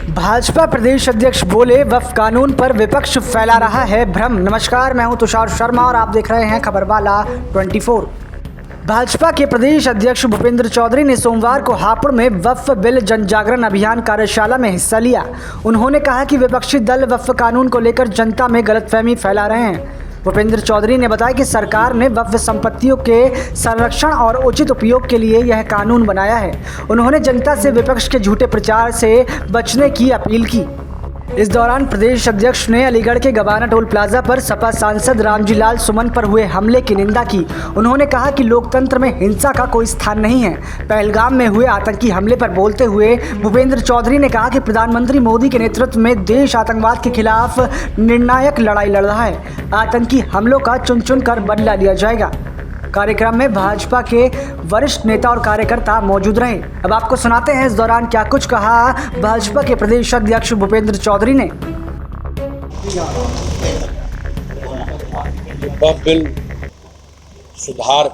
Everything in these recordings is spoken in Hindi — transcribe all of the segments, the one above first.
भाजपा प्रदेश अध्यक्ष बोले वक्फ कानून पर विपक्ष फैला रहा है भ्रम। नमस्कार, मैं हूं तुषार शर्मा और आप देख रहे हैं खबरवाला 24। भाजपा के प्रदेश अध्यक्ष भूपेंद्र चौधरी ने सोमवार को हापुड़ में वक्फ बिल जन जागरण अभियान कार्यशाला में हिस्सा लिया। उन्होंने कहा कि विपक्षी दल वक्फ कानून को लेकर जनता में गलतफहमी फैला रहे हैं। भूपेंद्र चौधरी ने बताया कि सरकार ने वक्फ संपत्तियों के संरक्षण और उचित उपयोग के लिए यह कानून बनाया है। उन्होंने जनता से विपक्ष के झूठे प्रचार से बचने की अपील की। इस दौरान प्रदेश अध्यक्ष ने अलीगढ़ के गबाना टोल प्लाजा पर सपा सांसद रामजी लाल सुमन पर हुए हमले की निंदा की। उन्होंने कहा कि लोकतंत्र में हिंसा का कोई स्थान नहीं है। पहलगाम में हुए आतंकी हमले पर बोलते हुए भूपेंद्र चौधरी ने कहा कि प्रधानमंत्री मोदी के नेतृत्व में देश आतंकवाद के खिलाफ निर्णायक लड़ाई लड़ रहा है। आतंकी हमलों का चुन चुन कर बदला लिया जाएगा। कार्यक्रम में भाजपा के वरिष्ठ नेता और कार्यकर्ता मौजूद रहे। अब आपको सुनाते हैं इस दौरान क्या कुछ कहा भाजपा के प्रदेश अध्यक्ष भूपेंद्र चौधरी ने। वक्फ बिल सुधार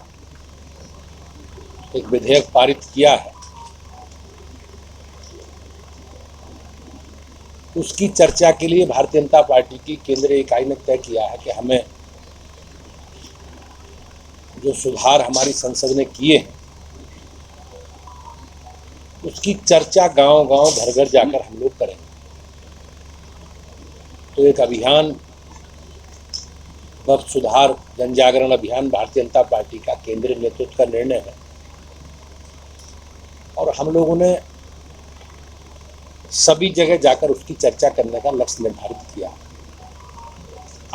एक विधेयक पारित किया है, उसकी चर्चा के लिए भारतीय जनता पार्टी की केंद्रीय इकाई ने तय किया है कि हमें जो सुधार हमारी संसद ने किए हैं उसकी चर्चा गांव-गांव, घर-घर जाकर हम लोग करेंगे। तो एक अभियान, वक्फ सुधार जन जागरण अभियान भारतीय जनता पार्टी का केंद्रीय नेतृत्व का निर्णय है और हम लोगों ने सभी जगह जाकर उसकी चर्चा करने का लक्ष्य निर्धारित किया।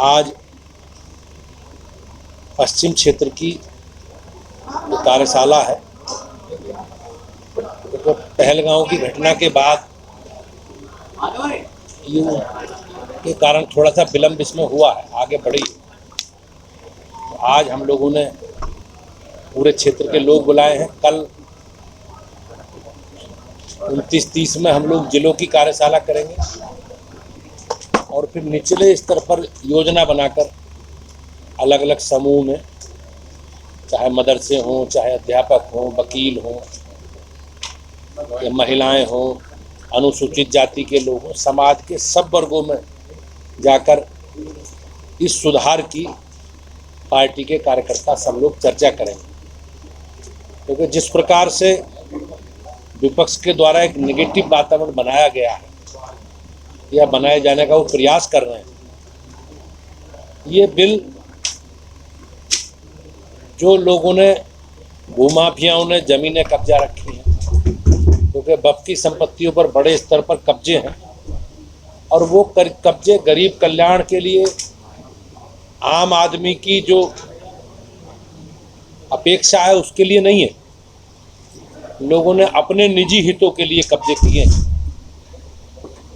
आज पश्चिम क्षेत्र की जो कार्यशाला है, तो पहलगांव की घटना के बाद के कारण थोड़ा सा विलंब इसमें हुआ है, आगे बढ़ी। तो आज हम लोगों ने पूरे क्षेत्र के लोग बुलाए हैं। कल 29-30 में हम लोग जिलों की कार्यशाला करेंगे और फिर निचले स्तर पर योजना बनाकर अलग अलग समूह में, चाहे मदरसे हों, चाहे अध्यापक हों, वकील हों, या महिलाएं हों, अनुसूचित जाति के लोग हों, समाज के सब वर्गों में जाकर इस सुधार की पार्टी के कार्यकर्ता सब लोग चर्चा करेंगे। क्योंकि जिस प्रकार से विपक्ष के द्वारा एक नेगेटिव वातावरण बनाया गया है या बनाए जाने का वो प्रयास कर रहे हैं, ये बिल जो लोगों ने, भूमाफियाओं ने जमीनें कब्जा रखी हैं, क्योंकि वक्फ की संपत्तियों पर बड़े स्तर पर कब्जे हैं और वो कब्जे गरीब कल्याण के लिए, आम आदमी की जो अपेक्षा है उसके लिए नहीं है। लोगों ने अपने निजी हितों के लिए कब्जे किए हैं।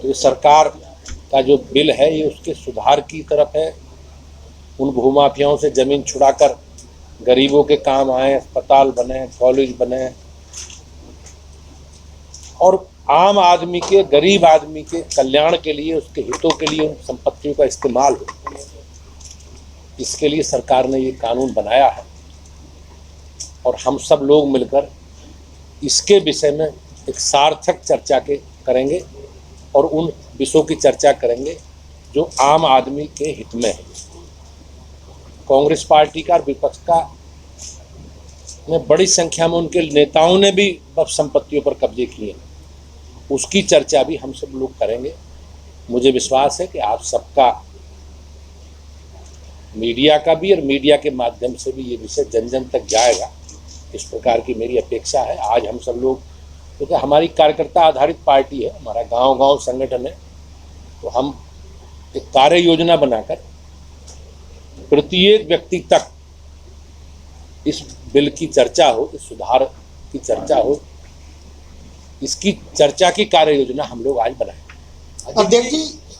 तो ये सरकार का जो बिल है ये उसके सुधार की तरफ है। उन भूमाफियाओं से जमीन छुड़ाकर गरीबों के काम आए, अस्पताल बने, कॉलेज बने और आम आदमी के, गरीब आदमी के कल्याण के लिए, उसके हितों के लिए उन संपत्तियों का इस्तेमाल हो। इसके लिए सरकार ने ये कानून बनाया है और हम सब लोग मिलकर इसके विषय में एक सार्थक चर्चा करेंगे और उन विषयों की चर्चा करेंगे जो आम आदमी के हित में है। कांग्रेस पार्टी का और विपक्ष का में बड़ी संख्या में उनके नेताओं ने भी वक्फ संपत्तियों पर कब्जे किए, उसकी चर्चा भी हम सब लोग करेंगे। मुझे विश्वास है कि आप सबका, मीडिया का भी और मीडिया के माध्यम से भी ये विषय जन जन तक जाएगा, इस प्रकार की मेरी अपेक्षा है। आज हम सब लोग, क्योंकि हमारी कार्यकर्ता आधारित पार्टी है, हमारा गांव-गांव संगठन है, तो हम एक कार्य योजना बनाकर प्रत्येक व्यक्ति तक इस बिल की चर्चा हो, इस सुधार की चर्चा हो, इसकी चर्चा की कार्य योजना हम लोग आज बनाएं। अध्यक्ष जी,